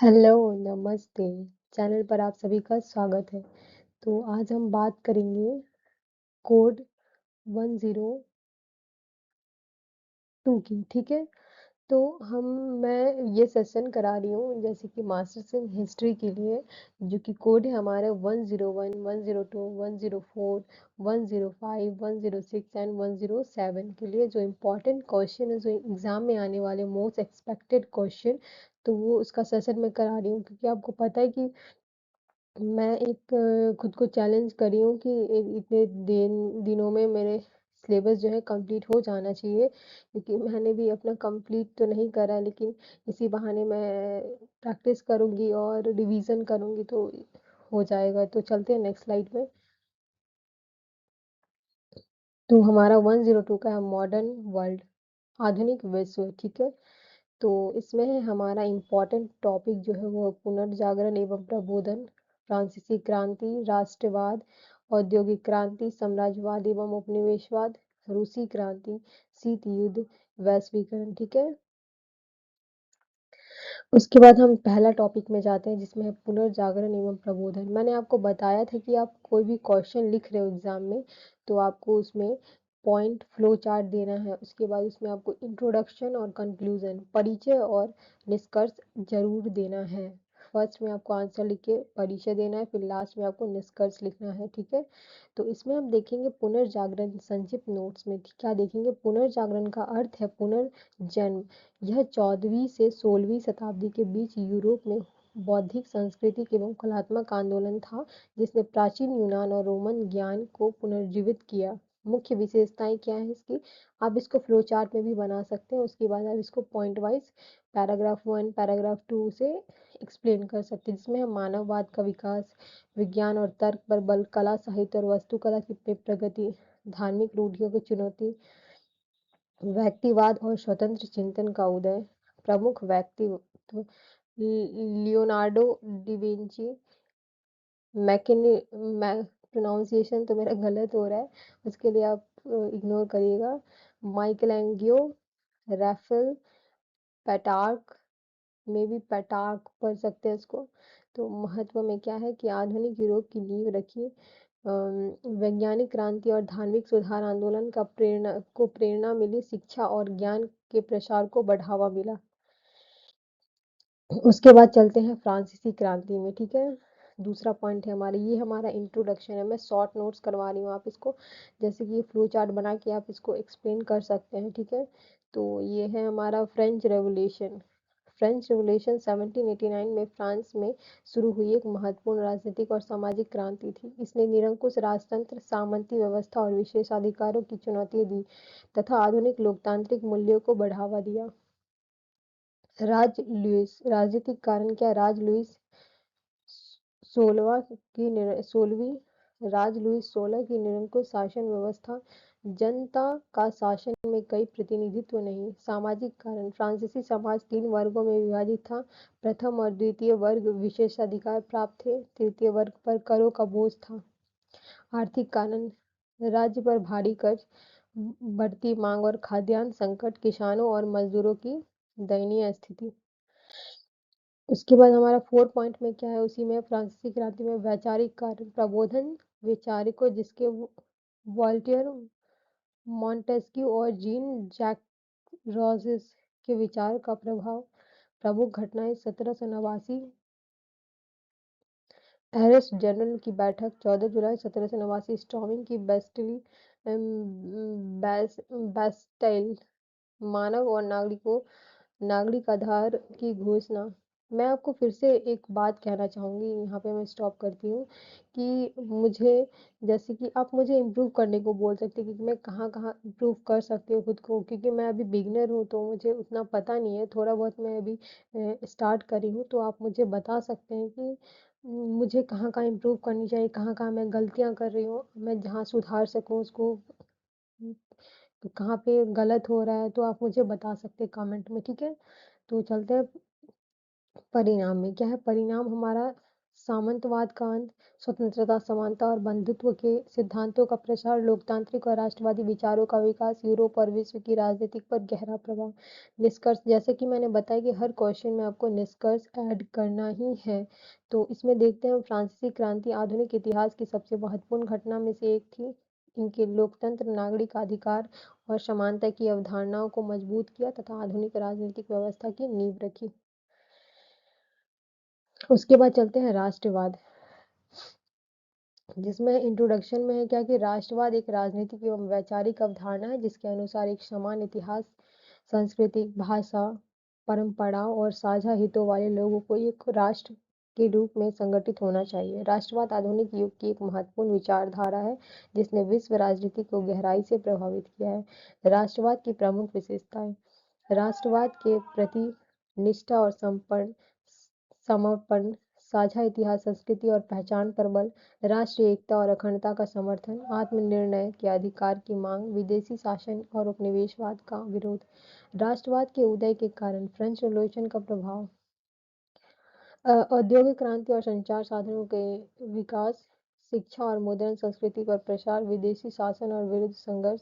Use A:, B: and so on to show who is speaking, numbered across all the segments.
A: Hello, नमस्ते। Channel पर आप सभी का स्वागत है। तो आज हम बात करेंगे कोड 102 की, ठीक है? तो हम मैं ये सेशन करा रही हूँ जैसे कि मास्टर्स इन हिस्ट्री के लिए, जो कि कोड है हमारा 101, 102, 104, 105, 106 एंड 107 के लिए जो इम्पोर्टेंट क्वेश्चन है, जो एग्ज़ाम में आने वाले मोस्ट एक्सपेक्टेड क्वेश्चन, तो वो उसका सेशन मैं करा रही हूँ क्योंकि आपको पता है कि मैं एक खुद को चैलेंज कर रही हूँ कि इतने दिनों में मेरे सिलेबस जो है कंप्लीट हो जाना चाहिए, क्योंकि मैंने भी अपना कंप्लीट तो नहीं करा, लेकिन इसी बहाने मैं प्रैक्टिस करूँगी और रिवीजन करूँगी तो हो जाएगा। तो चलते हैं नेक्स्ट स्लाइड में। तो हमारा 102 का है मॉडर्न वर्ल्ड, आधुनिक विश्व, ठीक है? तो इसमें है हमारा इम्पोर्टेंट टॉपिक जो है वो पुनर्जागरण एवं प्रबोधन, फ्रांसीसी क्रांति, राष्ट्रवाद, औद्योगिक क्रांति, साम्राज्यवाद एवं उपनिवेशवाद, रूसी क्रांति, शीत युद्ध, वैश्वीकरण, ठीक है? उसके बाद हम पहला टॉपिक में जाते हैं जिसमें है पुनर्जागरण एवं प्रबोधन। मैंने आपको बताया था कि आप कोई भी क्वेश्चन लिख रहे हो एग्जाम में, तो आपको उसमें पॉइंट फ्लो चार्ट देना है। उसके बाद उसमें आपको इंट्रोडक्शन और कंक्लूजन, परिचय और निष्कर्ष जरूर देना है। फर्स्ट में आपको आंसर लिख के परिचय देना है, फिर लास्ट में आपको निष्कर्ष लिखना है, ठीक है? तो इसमें हम देखेंगे पुनर्जागरण संक्षिप्त नोट्स में क्या देखेंगे। पुनर्जागरण का अर्थ है पुनर्जन्म। यह 14वीं से 16वीं शताब्दी के बीच यूरोप में बौद्धिक, सांस्कृतिक एवं कलात्मक आंदोलन था जिसने प्राचीन यूनान और रोमन ज्ञान को पुनर्जीवित किया। मुख्य विशेषताएं क्या है इसकी, आप इसको फ्लो चार्ट में भी बना सकते हैं। उसके बाद आप इसको पॉइंट वाइज पैराग्राफ 1, पैराग्राफ 2 से एक्सप्लेन कर सकते हैं, जिसमें हम मानववाद का विकास, विज्ञान और तर्क पर बल, कला, साहित्य और वास्तुकला की प्रगति, धार्मिक रूढ़ियों की चुनौती, व्यक्तिवाद और स्वतंत्र चिंतन का उदय, प्रमुख व्यक्तित्व Leonardo D Vinci, McKinney pronunciation तो मेरा गलत हो रहा है, उसके लिए आप इग्नोर करिएगा, माइकल एंगियो, राफेल, पेटार्क, में भी पेटार्क पढ़ सकते हैं इसको। तो महत्व में क्या है कि आधुनिक यूरोप की नींव रखी, वैज्ञानिक क्रांति और धार्मिक सुधार आंदोलन का प्रेरणा मिली, शिक्षा और ज्ञान के प्रसार को बढ़ावा मिला। उसके बाद चलते हैं फ्रांसीसी क्रांति में, ठीक है? दूसरा पॉइंट है हमारा, ये हमारा इंट्रोडक्शन है। मैं शॉर्ट नोट्स करवा रही हूँ, आप इसको जैसे कि फ्लो चार्ट बना के आप इसको एक्सप्लेन कर सकते हैं, ठीक है? तो ये है हमारा फ्रेंच रेवोल्यूशन। फ्रेंच रेवोल्यूशन 1789 में फ्रांस में शुरू हुई एक महत्वपूर्ण राजनीतिक और सामाजिक क्रांति थी। इसने निरंकुश राजतंत्र, सामंती व्यवस्था और विशेषाधिकारों की चुनौती दी तथा आधुनिक लोकतांत्रिक मूल्यों को बढ़ावा दिया। राज लुइस, राजनीतिक कारण क्या, राज लुइस 16वीं राज लुइस 16 की निरंकुश शासन व्यवस्था, जनता का शासन में कई प्रतिनिधित्व नहीं। सामाजिक कारण, फ्रांसीसी समाज 3 वर्गों में विभाजित था। प्रथम और द्वितीय वर्ग विशेषाधिकार प्राप्त थे, तृतीय वर्ग पर करों का बोझ था। आर्थिक कारण, राज्य पर भारी कर्ज, बढ़ती मांग और खाद्यान्न संकट, किसानों और मजदूरों की दयनीय स्थिति। उसके बाद हमारा 4 पॉइंट में क्या है, उसी में फ्रांसीसी क्रांति में वैचारिक कार्य, प्रबोधन विचारकों जिसके वॉल्टेयर, मॉन्टेस्क्यू और जीन जैक रोसेस के विचार का प्रभाव। प्रमुख घटनाएं 1789 एरेस्ट जनरल की बैठक, 14 जुलाई 1789 स्टॉर्मिंग की बैस्टाइल, मानव और नागरिक आधार की घोषणा। मैं आपको फिर से एक बात कहना चाहूँगी, यहाँ पे मैं स्टॉप करती हूँ कि मुझे, जैसे कि आप मुझे इम्प्रूव करने को बोल सकते हैं कि मैं कहाँ-कहाँ इम्प्रूव कर सकती हूँ खुद को, क्योंकि मैं अभी बिगिनर हूँ तो मुझे उतना पता नहीं है, थोड़ा बहुत मैं अभी स्टार्ट करी हूँ। तो आप मुझे बता सकते हैं कि मुझे कहाँ-कहाँ इम्प्रूव करनी चाहिए, कहाँ-कहाँ मैं गलतियाँ कर रही हूँ, मैं जहाँ सुधार सकूँ उसको, तो कहाँ पे गलत हो रहा है तो आप मुझे बता सकते हैं कमेंट में, ठीक है? तो चलते हैं परिणाम में, क्या है परिणाम हमारा, सामंतवाद का अंत, स्वतंत्रता, समानता और बंधुत्व के सिद्धांतों का प्रसार, लोकतांत्रिक और राष्ट्रवादी विचारों का विकास, यूरोप और विश्व की राजनीतिक पर गहरा प्रभाव। निष्कर्ष, जैसे कि मैंने बताया कि हर क्वेश्चन में आपको निष्कर्ष ऐड करना ही है। तो इसमें देखते हैं, फ्रांसीसी क्रांति आधुनिक इतिहास की सबसे महत्वपूर्ण घटना में से एक थी। इनके लोकतंत्र, नागरिक अधिकार और समानता की अवधारणाओं को मजबूत किया तथा आधुनिक राजनीतिक व्यवस्था की नींव रखी। उसके बाद चलते हैं राष्ट्रवाद, जिसमें इंट्रोडक्शन में है क्या कि राष्ट्रवाद एक राजनीतिक एवं वैचारिक अवधारणा है जिसके अनुसार एक समान इतिहास, संस्कृति, भाषा, परंपराओं और साझा हितों वाले लोगों को एक राष्ट्र के रूप में संगठित होना चाहिए। राष्ट्रवाद आधुनिक युग की एक महत्वपूर्ण विचारधारा है जिसने विश्व राजनीति को गहराई से प्रभावित किया है। राष्ट्रवाद की प्रमुख विशेषताएं: राष्ट्रवाद के प्रति निष्ठा और समर्पण, साझा इतिहास, संस्कृति और पहचान पर बल, राष्ट्रीय एकता और अखंडता का समर्थन, आत्मनिर्णय के अधिकार की मांग, विदेशी शासन और उपनिवेशवाद का विरोध। राष्ट्रवाद के उदय के कारण: फ्रेंच रिवॉल्यूशन का प्रभाव, औद्योगिक क्रांति और संचार साधनों के विकास, शिक्षा और मॉडर्न संस्कृति पर प्रसार, विदेशी शासन और विरुद्ध संघर्ष,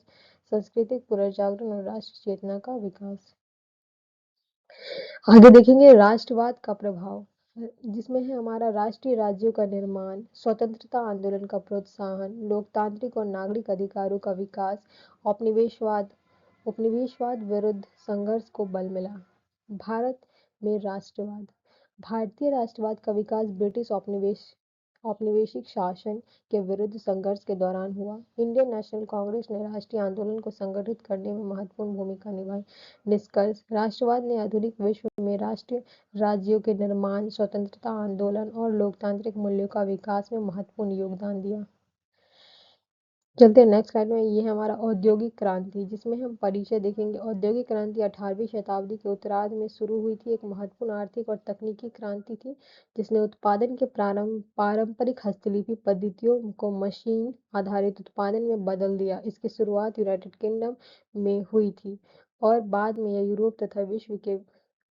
A: सांस्कृतिक पुनर्जागरण और राष्ट्र चेतना का विकास। आगे देखेंगे राष्ट्रवाद का प्रभाव, जिसमें है हमारा राष्ट्रीय राज्यों का निर्माण, स्वतंत्रता आंदोलन का प्रोत्साहन, लोकतांत्रिक और नागरिक अधिकारों का विकास, औपनिवेशवाद उपनिवेशवाद विरुद्ध संघर्ष को बल मिला। भारत में राष्ट्रवाद, भारतीय राष्ट्रवाद का विकास ब्रिटिश औपनिवेशिक शासन के विरुद्ध संघर्ष के दौरान हुआ। इंडियन नेशनल कांग्रेस ने राष्ट्रीय आंदोलन को संगठित करने में महत्वपूर्ण भूमिका निभाई। निष्कर्ष, राष्ट्रवाद ने आधुनिक विश्व में राष्ट्रीय राज्यों के निर्माण, स्वतंत्रता आंदोलन और लोकतांत्रिक मूल्यों का विकास में महत्वपूर्ण योगदान दिया। चलते हैं नेक्स्ट स्लाइड में। ये है हमारा औद्योगिक क्रांति, जिसमें हम परिचय देखेंगे। औद्योगिक क्रांति 18वीं शताब्दी के उत्तरार्ध में शुरू हुई थी। एक महत्वपूर्ण आर्थिक और तकनीकी क्रांति थी जिसने उत्पादन के पारंपरिक हस्तलिपि पद्धतियों को मशीन आधारित उत्पादन में बदल दिया। इसकी शुरुआत यूनाइटेड किंगडम में हुई थी और बाद में यह यूरोप तथा विश्व के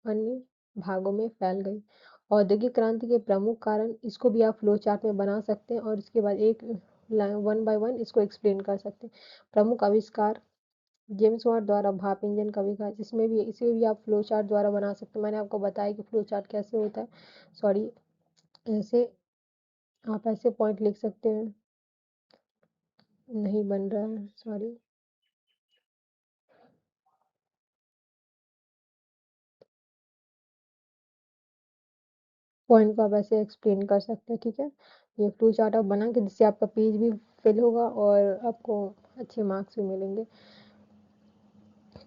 A: अन्य भागों में फैल गई। औद्योगिक क्रांति के प्रमुख कारण, इसको भी आप फ्लो चार्ट में बना सकते हैं और इसके बाद एक वन बाय वन इसको एक्सप्लेन कर सकते हैं। प्रमुख आविष्कार: जेम्स वाट द्वारा भाप इंजन का विकास, इसे भी आप फ्लो चार्ट द्वारा बना सकते हैं। मैंने आपको बताया कि फ्लो चार्ट कैसे होता है। सॉरी, ऐसे आप ऐसे पॉइंट लिख सकते हैं। नहीं बन रहा है, सॉरी। पॉइंट को आप ऐसे एक्सप्लेन कर सकते हैं, ठीक है। ये फ्लो चार्ट आप बना के, जिससे आपका पेज भी फिल होगा और आपको अच्छे मार्क्स भी मिलेंगे।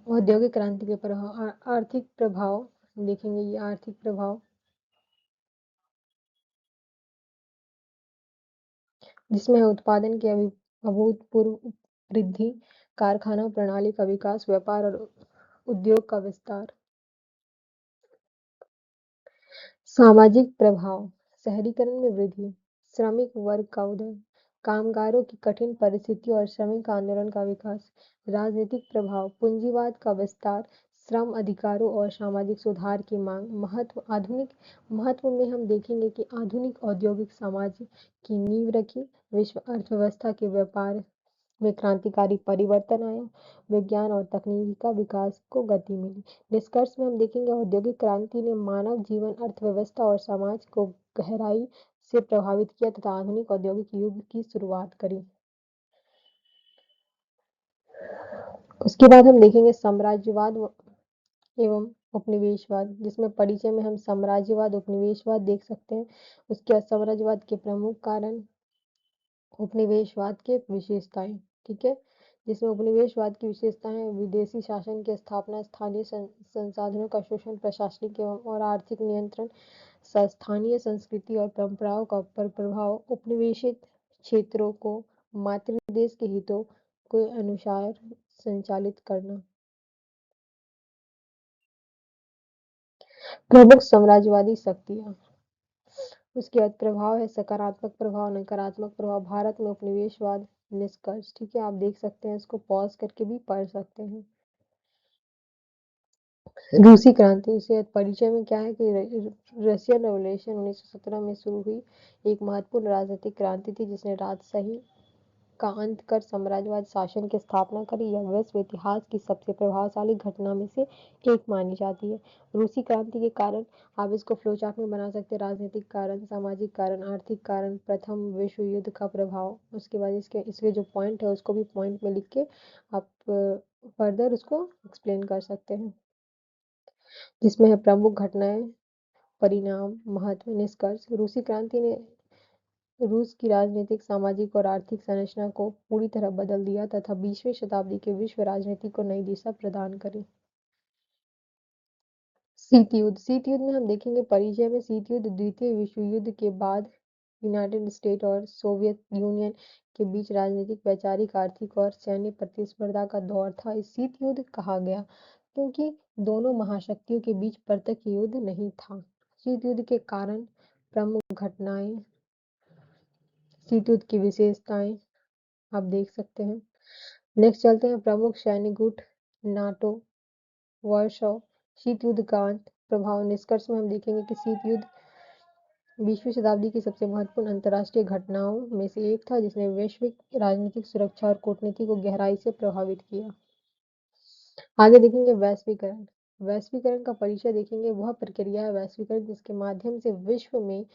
A: औद्योगिक क्रांति के प्रभाव, आर्थिक प्रभाव देखेंगे। ये आर्थिक प्रभाव, जिसमें उत्पादन की अभूतपूर्व वृद्धि, कारखाना प्रणाली का विकास, व्यापार और उद्योग का विस्तार। सामाजिक प्रभाव, शहरीकरण में वृद्धि, श्रमिक वर्ग का उदय, कामगारों की कठिन परिस्थितियों और श्रमिक आंदोलन का विकास। राजनीतिक प्रभाव, पूंजीवाद का विस्तार, श्रम अधिकारों और सामाजिक सुधार की मांग। महत्व में हम देखेंगे कि आधुनिक औद्योगिक समाज की नींव रखी, विश्व अर्थव्यवस्था के व्यापार में क्रांतिकारी परिवर्तन आया, विज्ञान और तकनीकी का विकास को गति मिली। निष्कर्ष में हम देखेंगे औद्योगिक क्रांति ने मानव जीवन, अर्थव्यवस्था और समाज को गहराई से प्रभावित किया तथा आधुनिक औद्योगिक युग की शुरुआत करी। उसके बाद हम देखेंगे साम्राज्यवाद एवं उपनिवेशवाद, जिसमें परिचय में हम साम्राज्यवाद, उपनिवेशवाद देख सकते हैं। उसके बाद साम्राज्यवाद के प्रमुख कारण, उपनिवेशवाद के विशेषताएं, ठीक है। जिसमें उपनिवेशवाद की विशेषताएं: विदेशी शासन की स्थापना, स्थानीय संसाधनों का शोषण, प्रशासनिक एवं और आर्थिक नियंत्रण, स्थानीय संस्कृति और परंपराओं का पर प्रभाव, उपनिवेशित क्षेत्रों को मातृ देश के हितों के अनुसार संचालित करना। प्रमुख साम्राज्यवादी शक्तियां, उसके बाद प्रभाव है सकारात्मक प्रभाव, नकारात्मक प्रभाव। भारत में उपनिवेशवाद। निष्कर्ष, ठीक है, आप देख सकते हैं, इसको पॉज करके भी पढ़ सकते हैं। रूसी क्रांति से परिचय में क्या है कि रशियन रेवोल्यूशन 1917 में शुरू हुई एक महत्वपूर्ण राजनीतिक क्रांति थी जिसने राजशाही का अंत कर साम्राज्यवाद शासन की स्थापना करी। यह विश्व इतिहास की सबसे प्रभावशाली घटना में से एक मानी जाती है। रूसी क्रांति के कारण आप इसको फ्लो चार्ट में बना सकते हैं। राजनीतिक कारण, सामाजिक कारण, आर्थिक कारण, प्रथम विश्व युद्ध का प्रभाव, उसके बाद इसके इसके जो पॉइंट है उसको भी पॉइंट में लिख के आप फर्दर उसको एक्सप्लेन कर सकते हैं, जिसमें है प्रमुख घटनाएं, परिणाम, महत्व, निष्कर्ष। रूसी क्रांति ने रूस की राजनीतिक, सामाजिक और आर्थिक संरचना को पूरी तरह बदल दिया तथा 20वीं शताब्दी के विश्व राजनीति को नई दिशा प्रदान करी। शीत युद्ध। शीत युद्ध में हम देखेंगे परिचय में शीत युद्ध द्वितीय विश्व युद्ध के बाद यूनाइटेड स्टेट और सोवियत यूनियन के बीच राजनीतिक, वैचारिक, आर्थिक और सैन्य प्रतिस्पर्धा का दौर था। इस शीत युद्ध कहा गया क्योंकि दोनों महाशक्तियों के बीच प्रत्यक्ष युद्ध नहीं था। शीत युद्ध के कारण, प्रमुख घटनाएं, शीत युद्ध की विशेषताएं आप देख सकते हैं। नेक्स्ट चलते हैं प्रमुख सैन्य गुट, नाटो, वार्शो, शीत युद्ध का अंत, प्रभाव। निष्कर्ष में हम देखेंगे कि शीत युद्ध 20वीं शताब्दी की सबसे महत्वपूर्ण अंतर्राष्ट्रीय घटनाओं में से एक था जिसने वैश्विक राजनीतिक, सुरक्षा और कूटनीति को गहराई से प्रभावित किया। आगे देखेंगे वैश्वीकरण। वैश्वीकरण का परिचय देखेंगे। वह प्रक्रिया है वैश्वीकरण जिसके माध्यम से विश्व में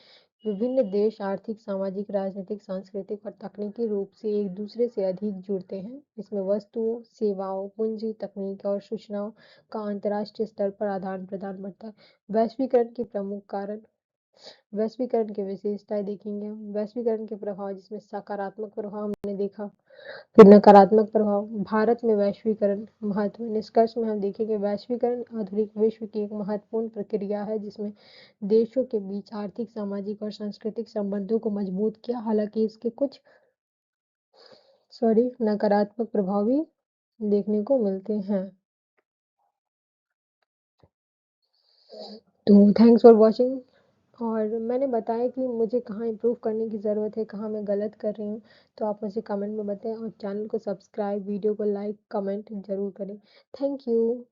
A: विभिन्न देश आर्थिक, सामाजिक, राजनीतिक, सांस्कृतिक और तकनीकी रूप से एक दूसरे से अधिक जुड़ते हैं। इसमें वस्तुओं, सेवाओं, पूंजी, तकनीक और सूचनाओं का अंतर्राष्ट्रीय स्तर पर आदान प्रदान बढ़ता है। वैश्वीकरण के प्रमुख कारण, वैश्वीकरण की विशेषताएं देखेंगे हम। वैश्वीकरण के प्रभाव जिसमें सकारात्मक प्रभाव हमने देखा, फिर नकारात्मक प्रभाव। भारत में वैश्वीकरण महत्व। निष्कर्ष में हम देखेंगे वैश्वीकरण आधुनिक विश्व की एक महत्वपूर्ण प्रक्रिया है जिसमें देशों के बीच आर्थिक, सामाजिक और सांस्कृतिक संबंधों को मजबूत किया। हालांकि इसके कुछ नकारात्मक प्रभाव भी देखने को मिलते हैं। तो थैंक्स फॉर वॉचिंग। और मैंने बताया कि मुझे कहाँ इम्प्रूव करने की ज़रूरत है, कहाँ मैं गलत कर रही हूँ, तो आप मुझे कमेंट में बताएं और चैनल को सब्सक्राइब, वीडियो को लाइक, कमेंट ज़रूर करें। Thank you.